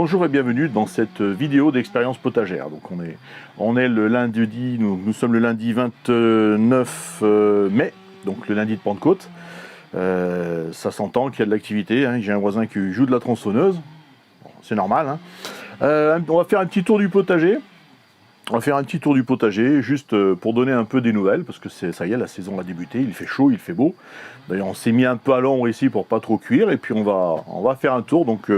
Bonjour et bienvenue dans cette vidéo d'expérience potagère. Donc on est le lundi, nous sommes le lundi 29 mai, donc le lundi de Pentecôte. Ça s'entend qu'il y a de l'activité, hein. J'ai un voisin qui joue de la tronçonneuse, bon, c'est normal. Hein. On va faire un petit tour du potager. Juste pour donner un peu des nouvelles, parce que ça y est, la saison a débuté, il fait chaud, il fait beau. D'ailleurs, on s'est mis un peu à l'ombre ici pour pas trop cuire, et puis on va faire un tour. Donc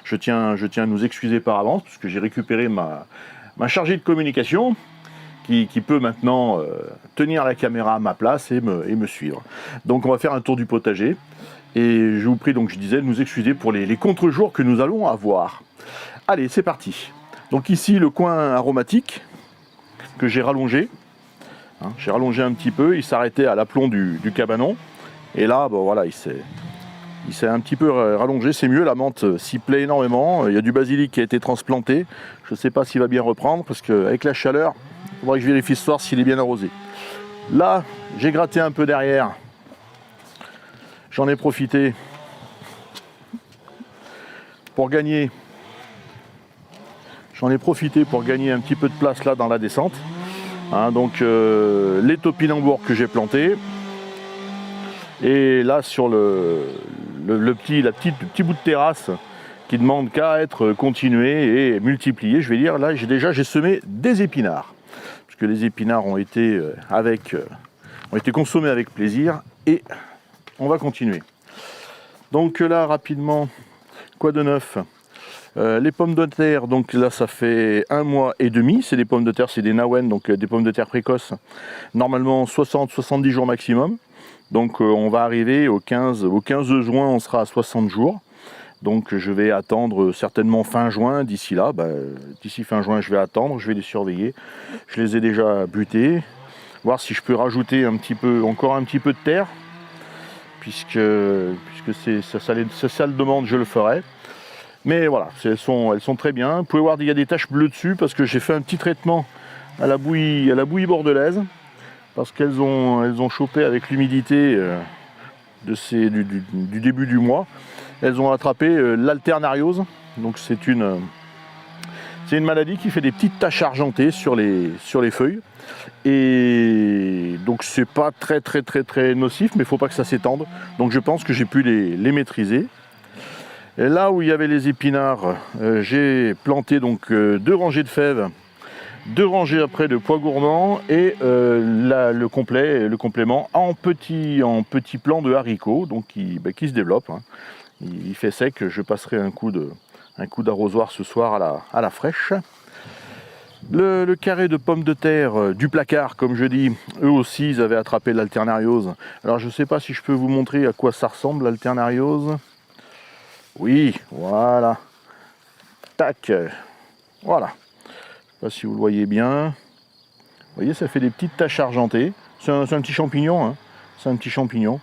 je tiens à nous excuser par avance, parce que j'ai récupéré ma chargée de communication, qui peut maintenant tenir la caméra à ma place et me suivre. Donc on va faire un tour du potager, et je vous prie, donc je disais, de nous excuser pour les contre-jours que nous allons avoir. Allez, c'est parti. Donc ici, le coin aromatique, que j'ai rallongé. Hein, j'ai rallongé un petit peu, il s'arrêtait à l'aplomb du cabanon. Et là, bon, voilà, il s'est un petit peu rallongé, c'est mieux, la menthe s'y plaît énormément. Il y a du basilic qui a été transplanté. Je ne sais pas s'il va bien reprendre, parce qu'avec la chaleur, il faudrait que je vérifie ce soir s'il est bien arrosé. Là, j'ai gratté un peu derrière. J'en ai profité pour gagner. un petit peu de place là dans la descente. Hein, donc les topinambours que j'ai plantés. Et là sur le petit bout de terrasse qui demande qu'à être continué et multiplié, je vais dire, là j'ai semé des épinards. Puisque les épinards ont été consommés avec plaisir et on va continuer. Donc là rapidement, quoi de neuf ? Les pommes de terre, donc là ça fait 1 mois et demi, c'est des pommes de terre, c'est des Nawen, donc des pommes de terre précoces, normalement 60-70 jours maximum. Donc on va arriver au 15 juin, on sera à 60 jours. Donc je vais attendre certainement fin juin, d'ici là, d'ici fin juin je vais attendre, je vais les surveiller. Je les ai déjà butés, voir si je peux rajouter encore un petit peu de terre, puisque ça le demande, je le ferai. Mais voilà, elles sont très bien. Vous pouvez voir qu'il y a des taches bleues dessus parce que j'ai fait un petit traitement à la bouillie bordelaise, parce qu'elles ont chopé avec l'humidité du début du mois. Elles ont attrapé l'alternariose. Donc c'est une maladie qui fait des petites taches argentées sur les feuilles. Et donc c'est pas très nocif, mais il ne faut pas que ça s'étende. Donc je pense que j'ai pu les maîtriser. Et là où il y avait les épinards, j'ai planté donc 2 rangées de fèves, 2 rangées après de pois gourmands et le complément en petit plant de haricots, donc qui se développe. Hein. Il fait sec, je passerai un coup d'arrosoir ce soir à la fraîche. Le carré de pommes de terre du placard, comme je dis, eux aussi ils avaient attrapé l'alternariose. Alors je ne sais pas si je peux vous montrer à quoi ça ressemble l'alternariose. Oui, voilà. Tac. Voilà. Je ne sais pas si vous le voyez bien. Vous voyez, ça fait des petites taches argentées. C'est un petit champignon. Hein. C'est un petit champignon.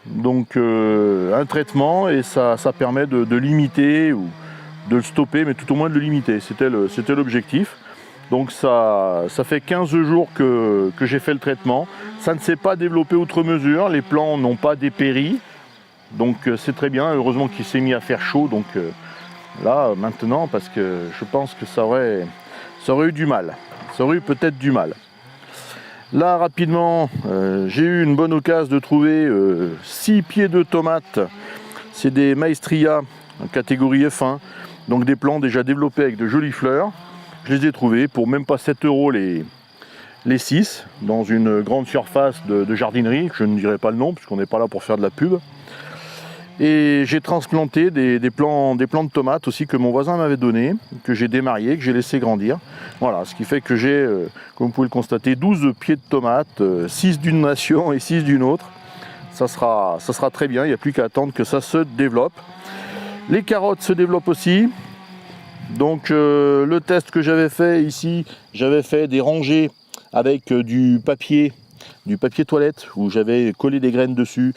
Donc, un traitement et ça permet de limiter ou de le stopper, mais tout au moins de le limiter. C'était l'objectif. Donc, ça fait 15 jours que j'ai fait le traitement. Ça ne s'est pas développé outre mesure. Les plants n'ont pas dépéri. Donc c'est très bien, heureusement qu'il s'est mis à faire chaud, donc là maintenant, parce que je pense que ça aurait eu du mal, peut-être du mal. Là rapidement, j'ai eu une bonne occasion de trouver 6 pieds de tomates, c'est des Maestria, en catégorie F1, donc des plants déjà développés avec de jolies fleurs. Je les ai trouvés pour même pas 7 € les 6, dans une grande surface de jardinerie, je ne dirai pas le nom, puisqu'on n'est pas là pour faire de la pub. Et j'ai transplanté des plants de tomates aussi que mon voisin m'avait donné, que j'ai démarié, que j'ai laissé grandir. Voilà, ce qui fait que j'ai, comme vous pouvez le constater, 12 pieds de tomates, 6 d'une nation et 6 d'une autre. Ça sera très bien, il n'y a plus qu'à attendre que ça se développe. Les carottes se développent aussi. Donc le test que j'avais fait ici, j'avais fait des rangées avec du papier toilette où j'avais collé des graines dessus.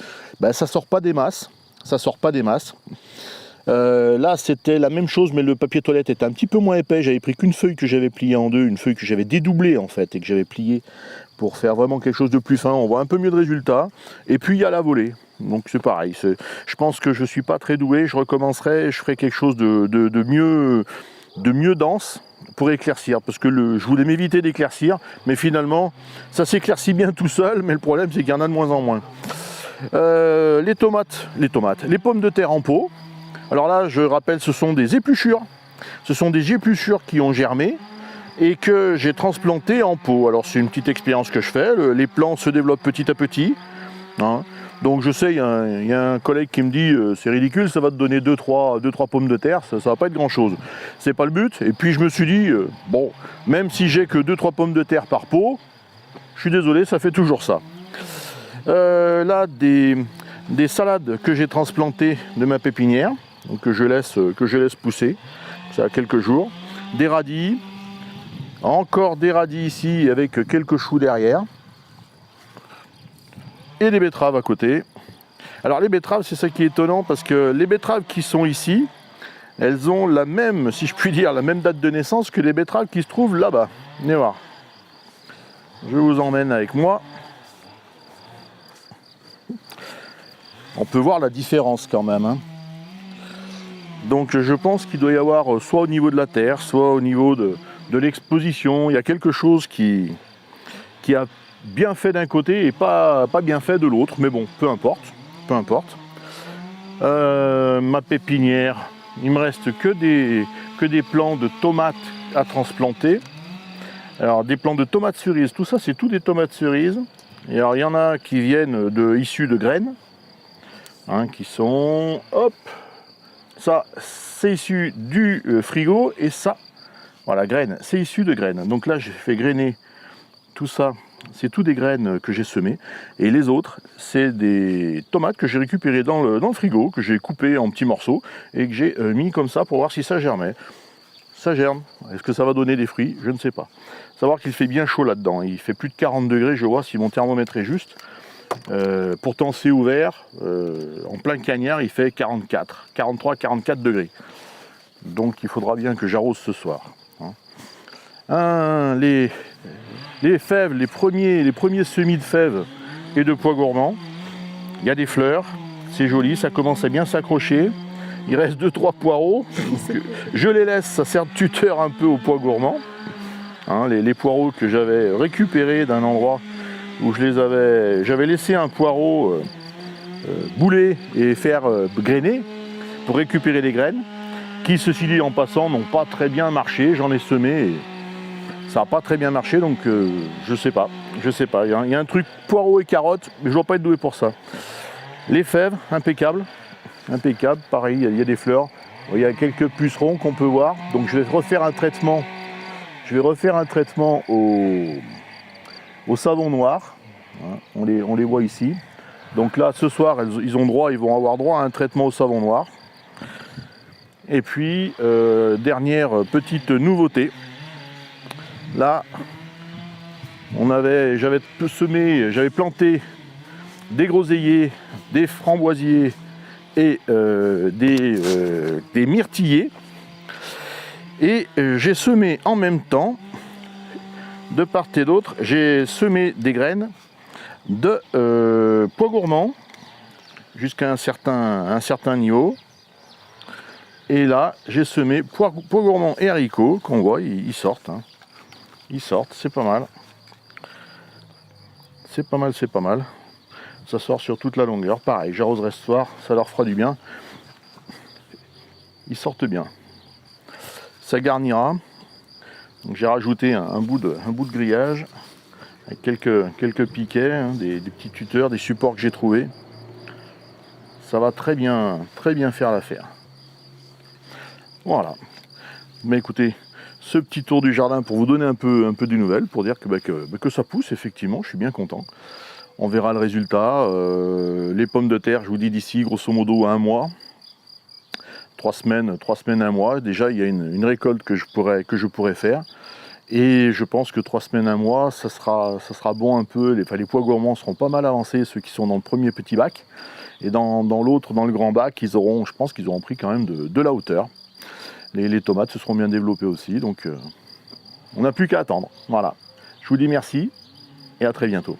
Ça sort pas des masses. Là c'était la même chose, mais le papier toilette était un petit peu moins épais. J'avais pris qu'une feuille que j'avais pliée en deux, une feuille que j'avais dédoublée en fait, et que j'avais pliée pour faire vraiment quelque chose de plus fin. On voit un peu mieux de résultat. Et puis il y a la volée. Donc c'est pareil. Je pense que je suis pas très doué. Je recommencerai, je ferai quelque chose de mieux dense pour éclaircir, parce que je voulais m'éviter d'éclaircir, mais finalement ça s'éclaircit bien tout seul, mais le problème c'est qu'il y en a de moins en moins. Les pommes de terre en pot. Alors là, je rappelle, ce sont des épluchures. Ce sont des épluchures qui ont germé et que j'ai transplanté en pot. Alors c'est une petite expérience que je fais. Les plants se développent petit à petit. Hein. Donc je sais, il y a un collègue qui me dit c'est ridicule, ça va te donner 2-3 pommes de terre, ça va pas être grand chose. C'est pas le but. Et puis je me suis dit, bon, même si j'ai que 2-3 pommes de terre par pot, je suis désolé, ça fait toujours ça. Là, des salades que j'ai transplantées de ma pépinière, donc que je laisse pousser, ça a quelques jours. Des radis, encore des radis ici avec quelques choux derrière. Et des betteraves à côté. Alors les betteraves, c'est ça qui est étonnant, parce que les betteraves qui sont ici, elles ont la même, si je puis dire, la même date de naissance que les betteraves qui se trouvent là-bas. Venez voir. Je vous emmène avec moi. On peut voir la différence quand même. Hein. Donc je pense qu'il doit y avoir, soit au niveau de la terre, soit au niveau de l'exposition, il y a quelque chose qui a bien fait d'un côté et pas bien fait de l'autre, mais bon, peu importe. Ma pépinière, il me reste que des plants de tomates à transplanter. Alors des plants de tomates cerises, tout ça c'est tout des tomates cerises. Et alors il y en a qui viennent issus de graines, hein, qui sont, hop, ça c'est issu du frigo, et ça, voilà, graines, c'est issu de graines. Donc là j'ai fait grainer tout ça, c'est tout des graines que j'ai semées, et les autres c'est des tomates que j'ai récupérées dans le frigo, que j'ai coupées en petits morceaux et que j'ai mis comme ça pour voir si ça germait. Ça germe. Est-ce que ça va donner des fruits? Je ne sais pas. Savoir qu'il fait bien chaud là-dedans. Il fait plus de 40 degrés, je vois, si mon thermomètre est juste. Pourtant c'est ouvert. En plein cagnard, il fait 43, 44 degrés. Donc il faudra bien que j'arrose ce soir. Les fèves, les premiers semis de fèves et de pois gourmands. Il y a des fleurs. C'est joli, ça commence à bien s'accrocher. Il reste 2-3 poireaux, je les laisse, ça sert de tuteur un peu aux pois gourmands. Hein, les poireaux que j'avais récupérés d'un endroit où j'avais laissé un poireau bouler et faire grainer pour récupérer les graines, qui ceci dit en passant n'ont pas très bien marché, j'en ai semé et ça n'a pas très bien marché, donc je sais pas. Il y a un truc poireaux et carottes, mais je ne dois pas être doué pour ça. Les fèves, impeccable, pareil, il y a des fleurs, il y a quelques pucerons qu'on peut voir, donc je vais refaire un traitement au savon noir, on les voit ici. Donc là ce soir ils vont avoir droit à un traitement au savon noir. Et puis dernière petite nouveauté, là j'avais planté des groseilliers, des framboisiers et des myrtillers, et j'ai semé en même temps, de part et d'autre, j'ai semé des graines de pois gourmands jusqu'à un certain niveau, et là j'ai semé pois gourmands et haricots qu'on voit, ils sortent, hein. Ils sortent, c'est pas mal, ça sort sur toute la longueur. Pareil, j'arroserai ce soir, ça leur fera du bien. Ils sortent bien. Ça garnira. Donc j'ai rajouté un bout de grillage avec quelques piquets, hein, des petits tuteurs, des supports que j'ai trouvés. Ça va très bien faire l'affaire. Voilà. Mais écoutez, ce petit tour du jardin pour vous donner un peu des nouvelles, pour dire que ça pousse, effectivement, je suis bien content. On verra le résultat. Les pommes de terre, je vous dis d'ici grosso modo 1 mois. 3 semaines, 1 mois. Déjà, il y a une récolte que je pourrais faire. Et je pense que 3 semaines, un mois, ça sera bon un peu. Les pois gourmands seront pas mal avancés, ceux qui sont dans le premier petit bac. Et dans l'autre, dans le grand bac, je pense qu'ils auront pris quand même de la hauteur. Les tomates se seront bien développées aussi, donc on n'a plus qu'à attendre. Voilà. Je vous dis merci et à très bientôt.